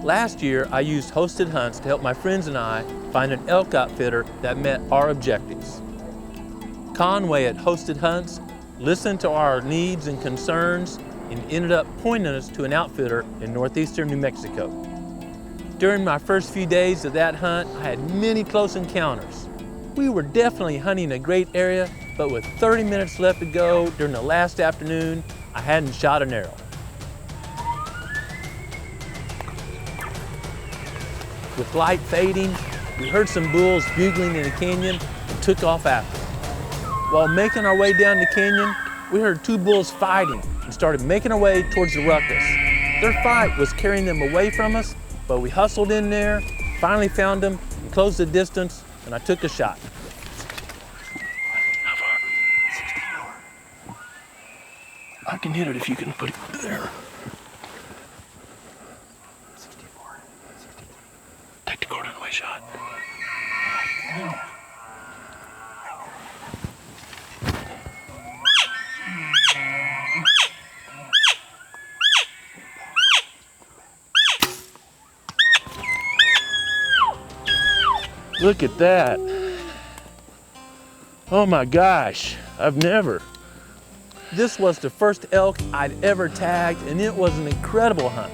Last year, I used hosted hunts to help my friends and I find an elk outfitter that met our objectives. Conway at Hosted Hunts listened to our needs and concerns and ended up pointing us to an outfitter in northeastern New Mexico. During my first few days of that hunt, I had many close encounters. We were definitely hunting a great area, but with 30 minutes left to go during the last afternoon, I hadn't shot an arrow. With light fading, we heard some bulls bugling in the canyon and took off after. While making our way down the canyon, we heard two bulls fighting and started making our way towards the ruckus. Their fight was carrying them away from us, but we hustled in there, finally found them, and closed the distance, and I took a shot. How far? 64. I can hit it if you can put it there. 64. Take the Gordon away shot. Look at that. Oh my gosh, I've never. This was the first elk I'd ever tagged, and it was an incredible hunt.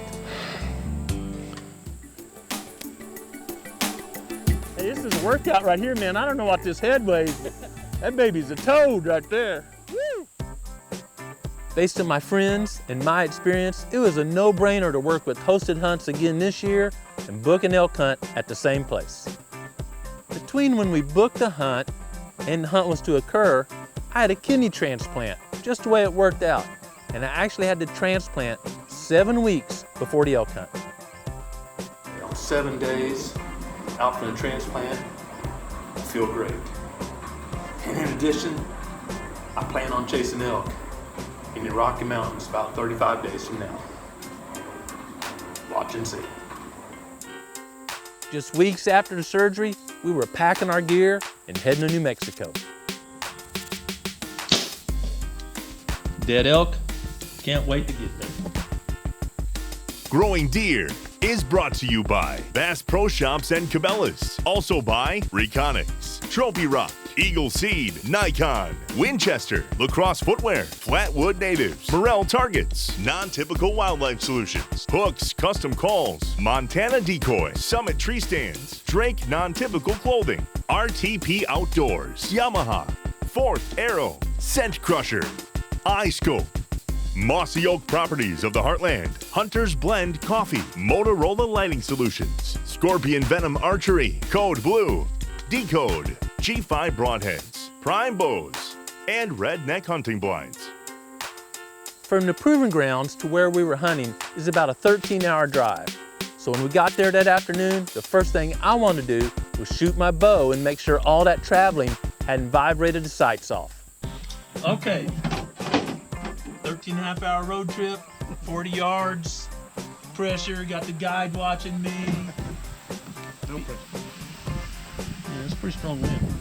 Hey, this is a workout right here, man. I don't know what this head weighs. That baby's a toad right there. Woo! Based on my friends and my experience, it was a no-brainer to work with Hosted Hunts again this year and book an elk hunt at the same place. Between when we booked the hunt and the hunt was to occur, I had a kidney transplant, just the way it worked out. And I actually had to transplant 7 weeks before the elk hunt. 7 days out from the transplant, I feel great. And in addition, I plan on chasing elk in the Rocky Mountains about 35 days from now. Watch and see. Just weeks after the surgery, we were packing our gear and heading to New Mexico. Dead elk, can't wait to get there. Growing Deer is brought to you by Bass Pro Shops and Cabela's. Also by Reconics, Trophy Rock, Eagle Seed, Nikon, Winchester, Lacrosse Footwear, Flatwood Natives, Morel Targets, Non-Typical Wildlife Solutions, Hooks Custom Calls, Montana Decoy, Summit Tree Stands, Drake Non-Typical Clothing, RTP Outdoors, Yamaha, Fourth Arrow, Scent Crusher, iScope, Mossy Oak Properties of the Heartland, Hunter's Blend Coffee, Motorola Lighting Solutions, Scorpion Venom Archery, Code Blue, Decode, G5 Broadheads, Prime Bows, and Redneck Hunting Blinds. From the proving grounds to where we were hunting is about a 13-hour drive. So when we got there that afternoon, the first thing I wanted to do was shoot my bow and make sure all that traveling hadn't vibrated the sights off. Okay, 13.5-hour road trip, 40 yards, pressure, got the guide watching me. No pressure. Yeah, it's a pretty strong wind.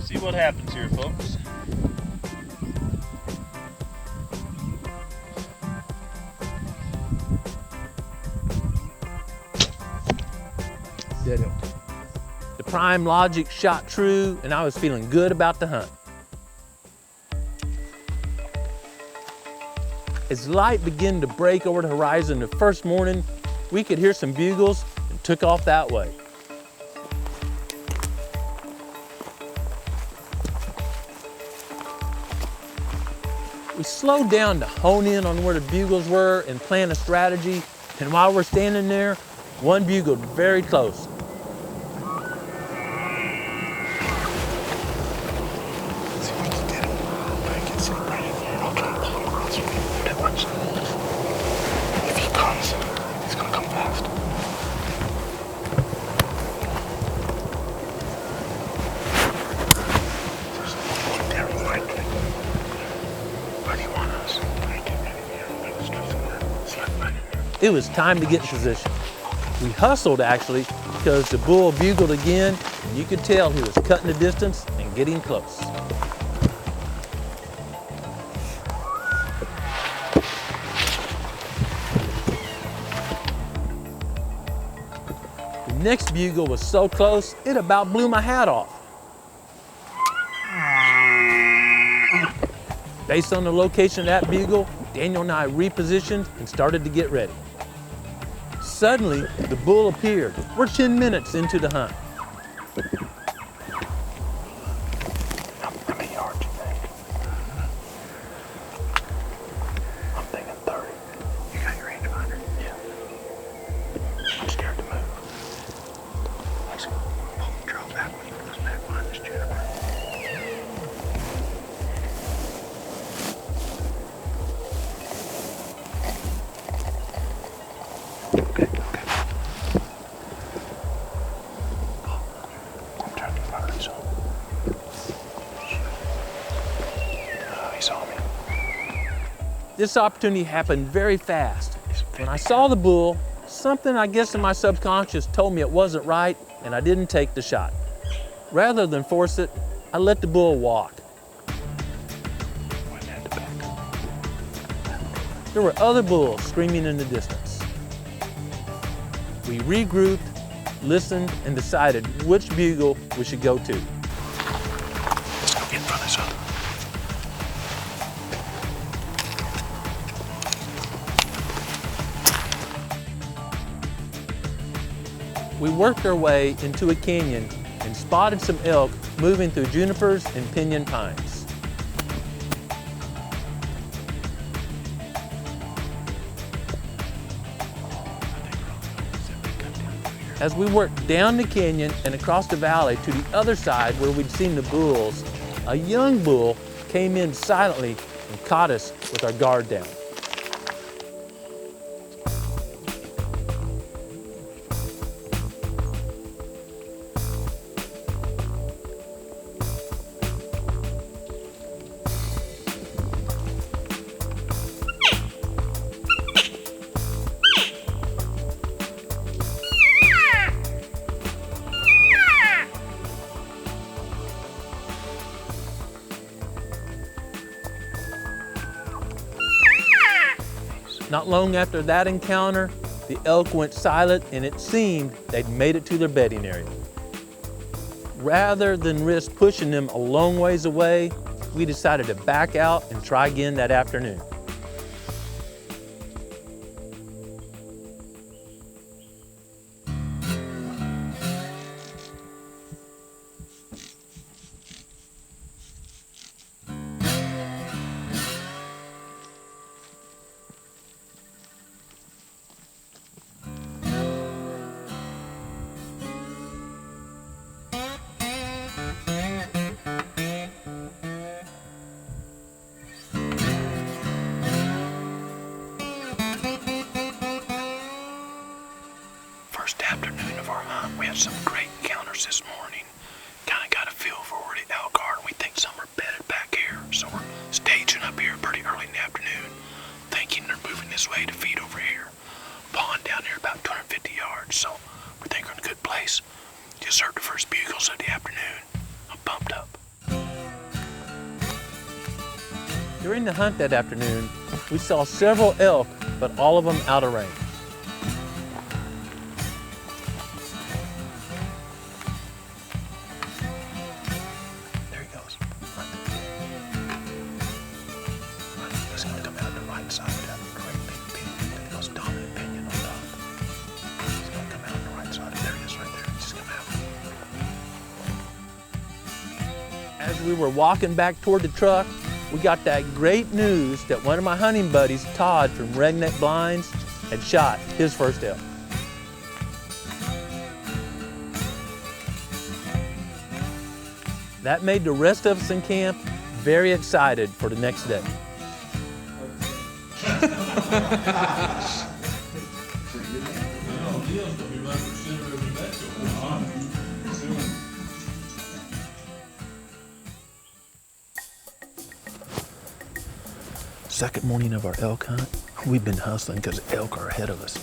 See what happens here, folks. Dead elk. The prime logic shot true, and I was feeling good about the hunt. As light began to break over the horizon the first morning, we could hear some bugles and took off that way. We slowed down to hone in on where the bugles were and plan a strategy, and while we're standing there, one bugled very close. If he comes, he's gonna come fast. There's one there in my thing. Where do you want us? It was time to get in position. We hustled actually because the bull bugled again, and you could tell he was cutting the distance and getting close. next bugle was so close, it about blew my hat off. Based on the location of that bugle, Daniel and I repositioned and started to get ready. Suddenly, the bull appeared. We're 10 minutes into the hunt. How many yards you think? I'm thinking 30. You got your rangefinder? Yeah. I'm scared to move. Let's draw back when you put this back behind this juniper. Okay. I'm trying to fire these on. He saw me. This opportunity happened very fast. When I saw the bull, something I guess in my subconscious told me it wasn't right, and I didn't take the shot. Rather than force it, I let the bull walk. There were other bulls screaming in the distance. We regrouped, listened, and decided which bugle we should go to. Let's go get in front of this other. We worked our way into a canyon and spotted some elk moving through junipers and pinyon pines. As we worked down the canyon and across the valley to the other side where we'd seen the bulls, a young bull came in silently and caught us with our guard down. Not long after that encounter, the elk went silent and it seemed they'd made it to their bedding area. Rather than risk pushing them a long ways away, we decided to back out and try again that afternoon. First afternoon of our hunt, we had some great encounters this morning. Kind of got a feel for where the elk are, and we think some are bedded back here. So we're staging up here pretty early in the afternoon, thinking they're moving this way to feed over here. Pond down here about 250 yards, so we think we're in a good place. Just heard the first bugles of the afternoon. I'm pumped up. During the hunt that afternoon, we saw several elk, but all of them out of range. There he goes. Right there. He's going to come out the right side of that great big pinion. That goes dominant pinion on top. He's going to come out the right side. There he is right there. He's come out. As we were walking back toward the truck, we got that great news that one of my hunting buddies, Todd from Redneck Blinds, had shot his first elk. That made the rest of us in camp very excited for the next day. Second morning of our elk hunt. We've been hustling because elk are ahead of us.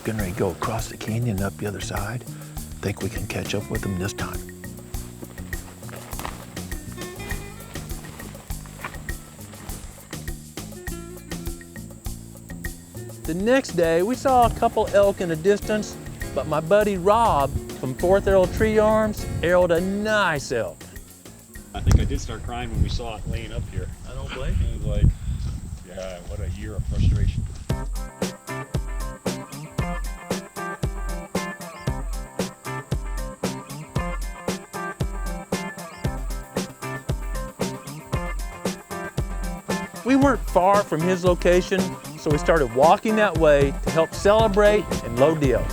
Getting ready to go across the canyon and up the other side. Think we can catch up with them this time. The next day, we saw a couple elk in the distance, but my buddy Rob from 4th Arrow Tree Arms arrowed a nice elk. I think I did start crying when we saw it laying up here. I don't blame you. It was like, yeah, what a year of frustration. We weren't far from his location, so we started walking that way to help celebrate and load the elk.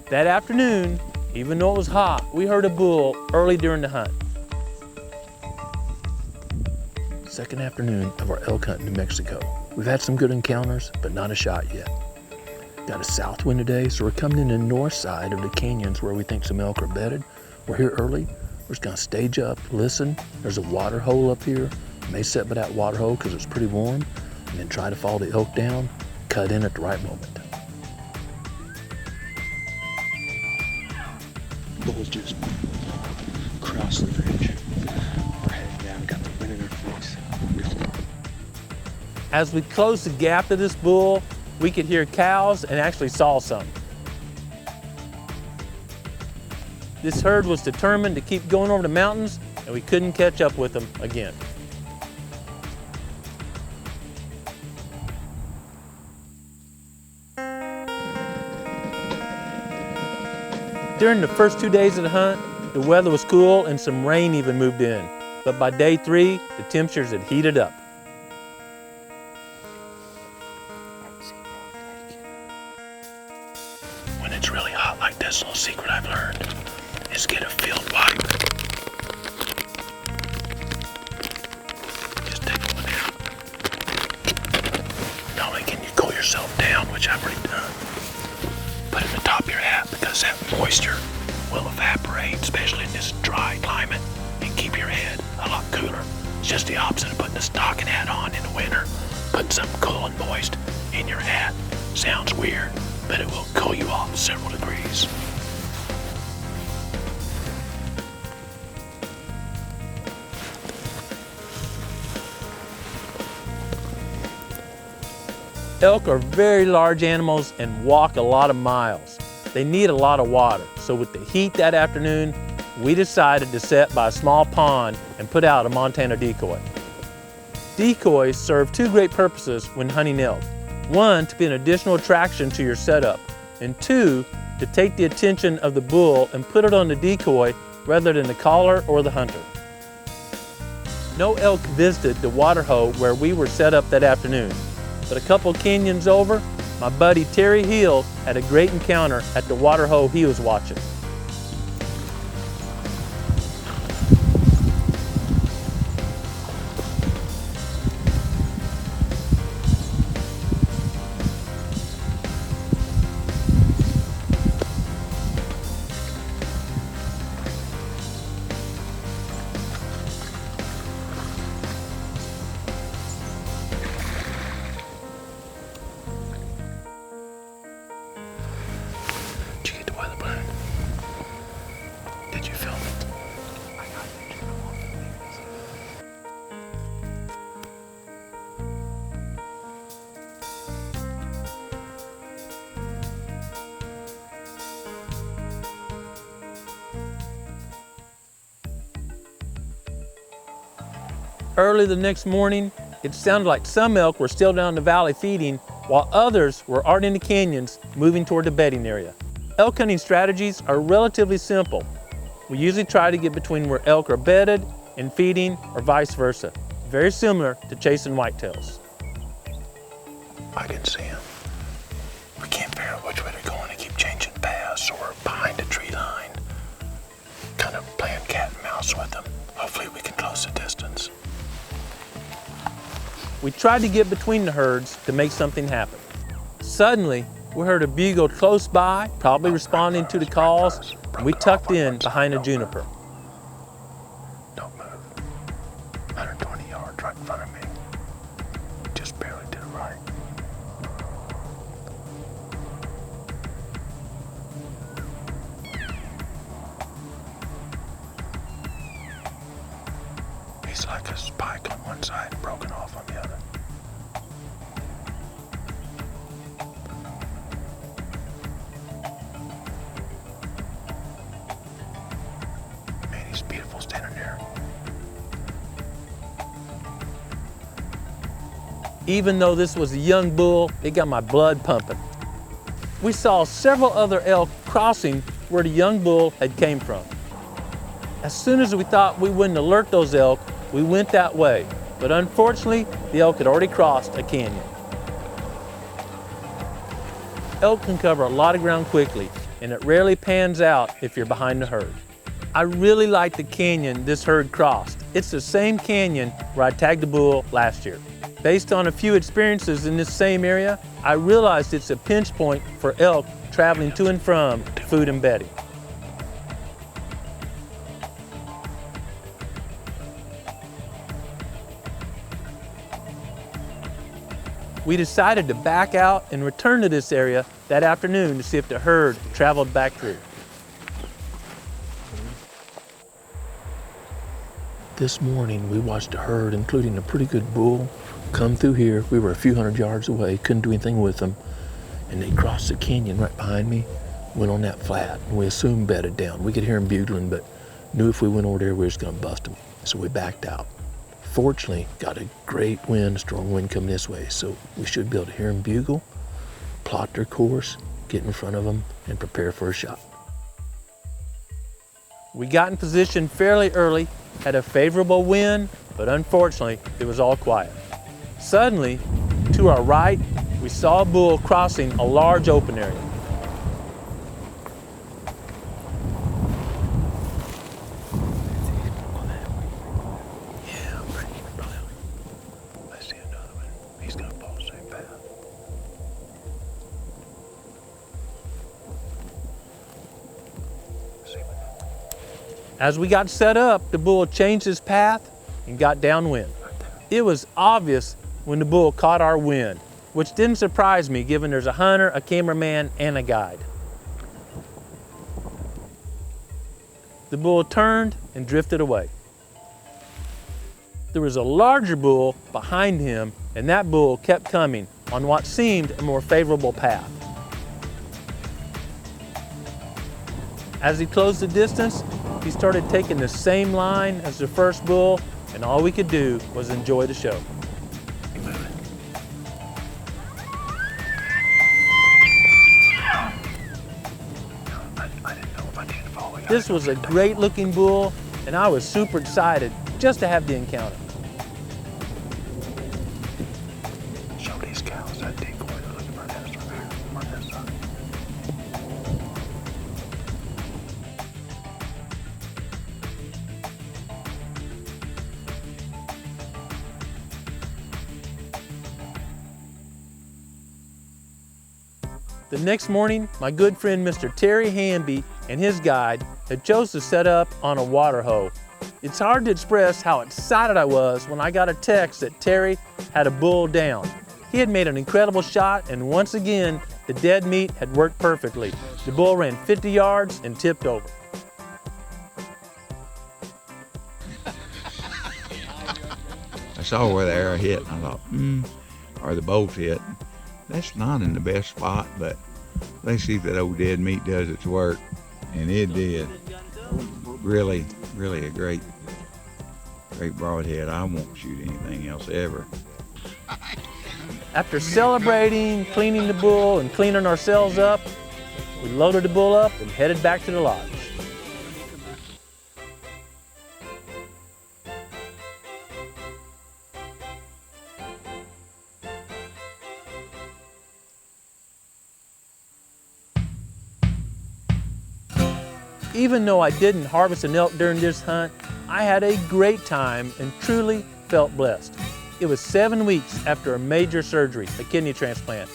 That afternoon, even though it was hot, we heard a bull early during the hunt. Second afternoon of our elk hunt in New Mexico. We've had some good encounters, but not a shot yet. Got a south wind today, so we're coming in the north side of the canyons where we think some elk are bedded. We're here early. We're just gonna stage up, listen. There's a water hole up here. May sit by that water hole because it's pretty warm, and then try to follow the elk down, cut in at the right moment. Bulls just crossed the ridge. We're heading down, got the wind in our face. As we closed the gap to this bull, we could hear cows and actually saw some. This herd was determined to keep going over the mountains, and we couldn't catch up with them again. During the first 2 days of the hunt, the weather was cool and some rain even moved in. But by day 3, the temperatures had heated up. When it's really hot like this, a little secret I've learned is get a field wipe. Just take one out. Not only can you cool yourself down, which I've already done, put it in the top of your hat because that moisture will evaporate, especially in this dry climate, and keep your head a lot cooler. It's just the opposite of putting a stocking hat on in the winter. Putting something cool and moist in your hat sounds weird, but it will cool you off several degrees. Elk are very large animals and walk a lot of miles. They need a lot of water, so with the heat that afternoon, we decided to set by a small pond and put out a Montana decoy. Decoys serve 2 great purposes when hunting elk. 1, to be an additional attraction to your setup, and 2, to take the attention of the bull and put it on the decoy rather than the caller or the hunter. No elk visited the water hole where we were set up that afternoon, but a couple canyons over, my buddy Terry Hill had a great encounter at the water hole he was watching. Did you get the weather balloon? Did you film it? I got pictures of all the things. Early the next morning, it sounded like some elk were still down the valley feeding, while others were already in the canyons moving toward the bedding area. Elk hunting strategies are relatively simple. We usually try to get between where elk are bedded and feeding, or vice versa. Very similar to chasing whitetails. I can see them. We can't figure out which way they're going. They keep changing paths, so we're behind a tree line, kind of playing cat and mouse with them. Hopefully we can close the distance. We tried to get between the herds to make something happen. Suddenly, we heard a bugle close by, probably responding to the calls, and we tucked in behind a juniper. Don't move. 120 yards right in front of me. Just barely to the right. It's like a spike on one side and broken off on the other. Man, he's beautiful standing there. Even though this was a young bull, it got my blood pumping. We saw several other elk crossing where the young bull had came from. As soon as we thought we wouldn't alert those elk, we went that way. But unfortunately, the elk had already crossed a canyon. Elk can cover a lot of ground quickly, and it rarely pans out if you're behind the herd. I really like the canyon this herd crossed. It's the same canyon where I tagged the bull last year. Based on a few experiences in this same area, I realized it's a pinch point for elk traveling to and from food and bedding. We decided to back out and return to this area that afternoon to see if the herd traveled back through. This morning we watched a herd, including a pretty good bull, come through here. We were a few hundred yards away, couldn't do anything with them, and they crossed the canyon right behind me, went on that flat, and we assumed bedded down. We could hear them bugling, but knew if we went over there we were just gonna bust them. So we backed out. Fortunately, got a great wind, strong wind coming this way, so we should be able to hear them bugle, plot their course, get in front of them, and prepare for a shot. We got in position fairly early, had a favorable wind, but unfortunately, it was all quiet. Suddenly, to our right, we saw a bull crossing a large open area. Yeah, probably. I see another one. He's gonna follow the same path. As we got set up, the bull changed his path and got downwind. It was obvious when the bull caught our wind, which didn't surprise me given there's a hunter, a cameraman, and a guide. The bull turned and drifted away. There was a larger bull behind him, and that bull kept coming on what seemed a more favorable path. As he closed the distance, he started taking the same line as the first bull, and all we could do was enjoy the show. This was a great looking bull, and I was super excited just to have the encounter. Show these cows that decoy. They're looking for an nest over here. Or this side. The next morning, my good friend Mr. Terry Hamby and his guide had chose to set up on a water hole. It's hard to express how excited I was when I got a text that Terry had a bull down. He had made an incredible shot, and once again, the dead meat had worked perfectly. The bull ran 50 yards and tipped over. I saw where the arrow hit, and I thought, or the bolt hit. That's not in the best spot, but let's see if that old dead meat does its work. And it did. Really, really a great broadhead. I won't shoot anything else ever. After celebrating, cleaning the bull, and cleaning ourselves up, we loaded the bull up and headed back to the lodge. Even though I didn't harvest an elk during this hunt, I had a great time and truly felt blessed. It was 7 weeks after a major surgery, a kidney transplant.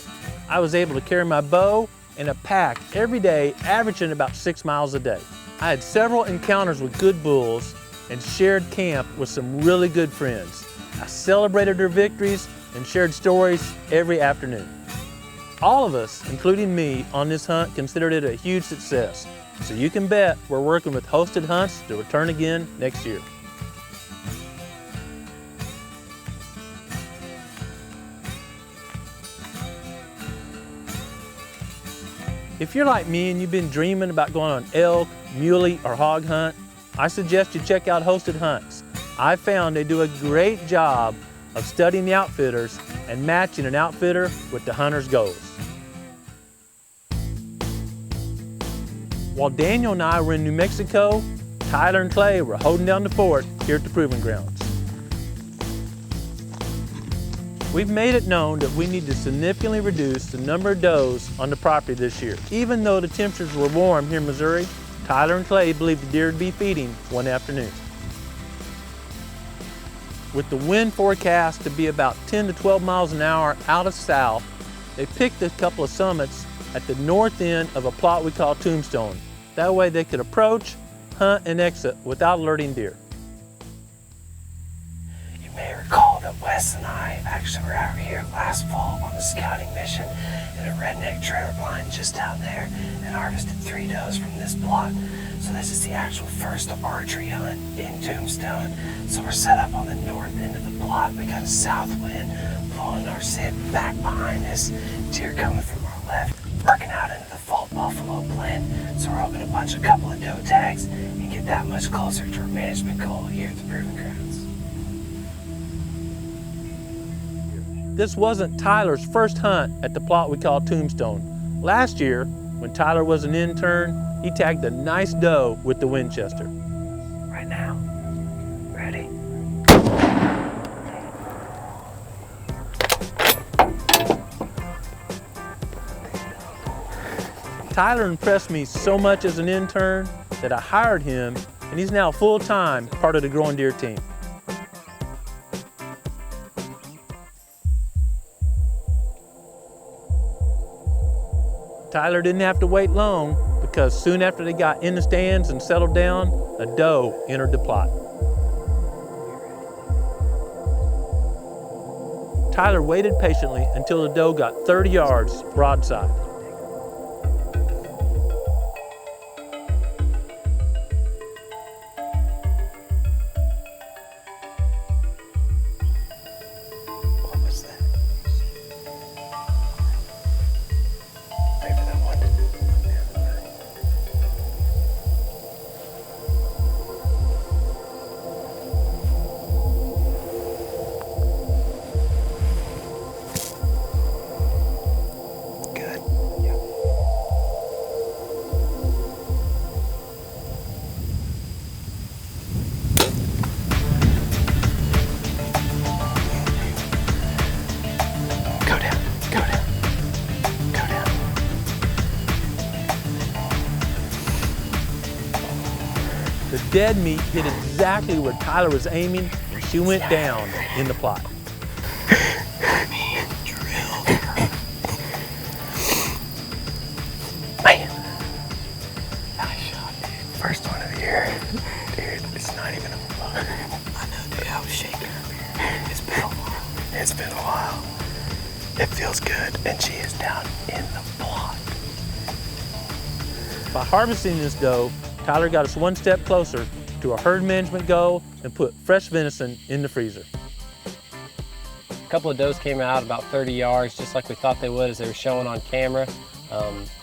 I was able to carry my bow and a pack every day, averaging about 6 miles a day. I had several encounters with good bulls and shared camp with some really good friends. I celebrated their victories and shared stories every afternoon. All of us, including me, on this hunt considered it a huge success. So you can bet we're working with hosted hunts to return again next year. If you're like me and you've been dreaming about going on elk, muley, or hog hunt, I suggest you check out Hosted Hunts. I found they do a great job of studying the outfitters and matching an outfitter with the hunter's goals. While Daniel and I were in New Mexico, Tyler and Clay were holding down the fort here at the Proving Grounds. We've made it known that we need to significantly reduce the number of does on the property this year. Even though the temperatures were warm here in Missouri, Tyler and Clay believed the deer would be feeding one afternoon. With the wind forecast to be about 10 to 12 miles an hour out of south, they picked a couple of summits at the north end of a plot we call Tombstone. That way they could approach, hunt, and exit without alerting deer. You may recall that Wes and I actually were out here last fall on a scouting mission in a redneck trailer blind just down there and harvested 3 does from this plot. So this is the actual first archery hunt in Tombstone. So we're set up on the north end of the plot. We got a south wind blowing our scent back behind us. Deer coming from our left, working out into the fall buffalo blend. So we're hoping to punch a couple of doe tags and get that much closer to our management goal here at the Proving Grounds. This wasn't Tyler's first hunt at the plot we call Tombstone. Last year, when Tyler was an intern, he tagged a nice doe with the Winchester. Right now. Ready? Tyler impressed me so much as an intern that I hired him, and he's now full-time part of the Growing Deer team. Tyler didn't have to wait long because soon after they got in the stands and settled down, a doe entered the plot. Tyler waited patiently until the doe got 30 yards broadside. What was that? Wait for that one to look the other way. Good. Yeah. Go down. Go down. Go down. The dead meat hit exactly where Tyler was aiming, and she went down in the plot. Man. Nice shot, dude. First one of the year. Dude, it's not even a bug. I know, dude. I was shaking up here. It's been a while. It's been a while. It feels good, and she is down in the plot. By harvesting this doe, Tyler got us one step closer to a herd management goal and put fresh venison in the freezer. A couple of does came out about 30 yards, just like we thought they would as they were showing on camera.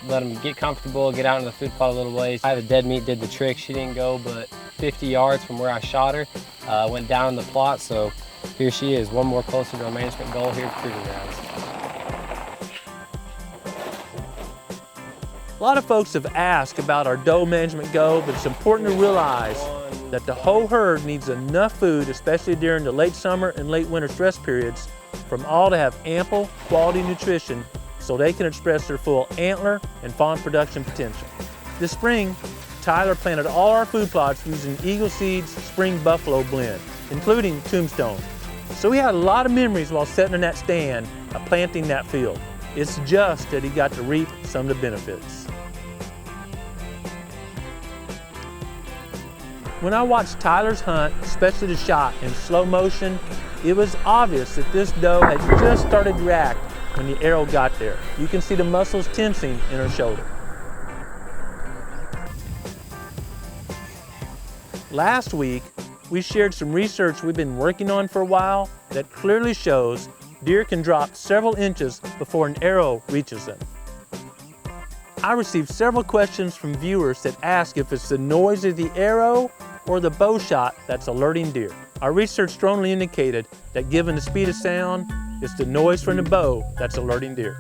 Let them get comfortable, get out into the food plot a little ways. The dead meat did the trick. She didn't go but 50 yards from where I shot her. Went down in the plot, so here she is, one more closer to our management goal here at the Proving Grounds. A lot of folks have asked about our doe management goal, but it's important to realize that the whole herd needs enough food, especially during the late summer and late winter stress periods, from all to have ample quality nutrition so they can express their full antler and fawn production potential. This spring, Tyler planted all our food plots using Eagle Seed's Spring Buffalo blend, including Tombstone. So we had a lot of memories while sitting in that stand of planting that field. It's just that he got to reap some of the benefits. When I watched Tyler's hunt, especially the shot in slow motion, it was obvious that this doe had just started to react when the arrow got there. You can see the muscles tensing in her shoulder. Last week, we shared some research we've been working on for a while that clearly shows deer can drop several inches before an arrow reaches them. I received several questions from viewers that ask if it's the noise of the arrow or the bow shot that's alerting deer. Our research strongly indicated that given the speed of sound, it's the noise from the bow that's alerting deer.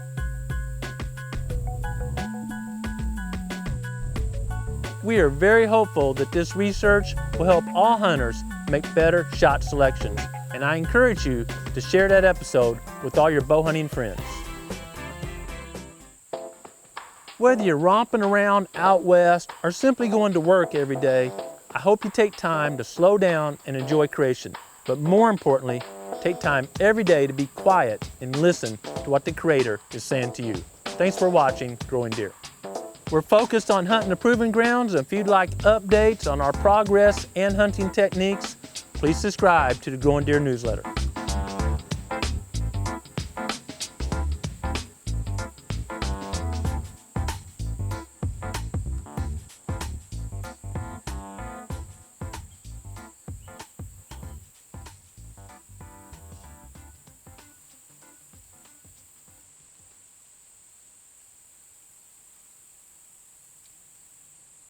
We are very hopeful that this research will help all hunters make better shot selections, and I encourage you to share that episode with all your bow hunting friends. Whether you're romping around out west or simply going to work every day, I hope you take time to slow down and enjoy creation, but more importantly, take time every day to be quiet and listen to what the Creator is saying to you. Thanks for watching Growing Deer. We're focused on hunting the proven grounds, and if you'd like updates on our progress and hunting techniques, please subscribe to the Growing Deer newsletter.